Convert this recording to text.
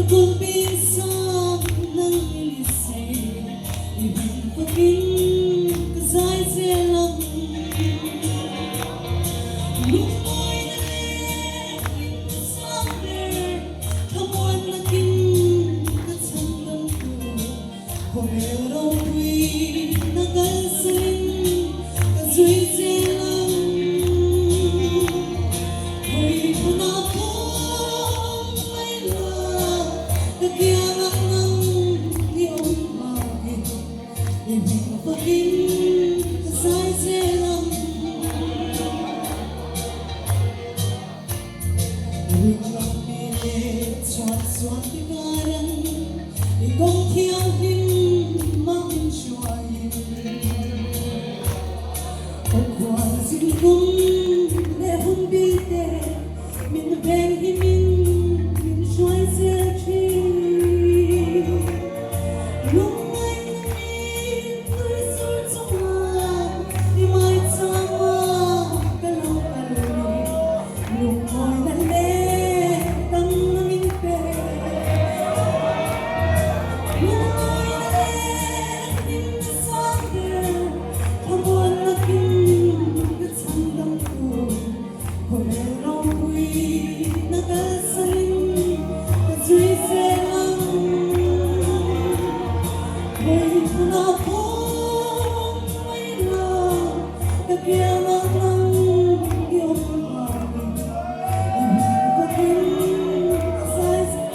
Nagkumpisang ng ilisay, ibang paging kasay silang lumoy na rin sa amin, kamuan naging katsandang ko, pero ko'y nagasaling kasoy silang ko'y punapong may love, nagyanak ng iyong bagay, ibig paging kasay silang walang pilit, swat-swat ikaran, ikaw kiyangin makinsyayin o kwasin kong lehong bite, minabeng himin minsyoy siya tree lumay namin tulisod sa mga di may sama kalaw-kalawin lumoy na letang namin pe lumoy na leting nasabi kamuan naging katsandang ko pero ko'y nagasaling kasoy silang ko'y punapong may love, nagyanak ng iyong bagay, ibig paging kasay silang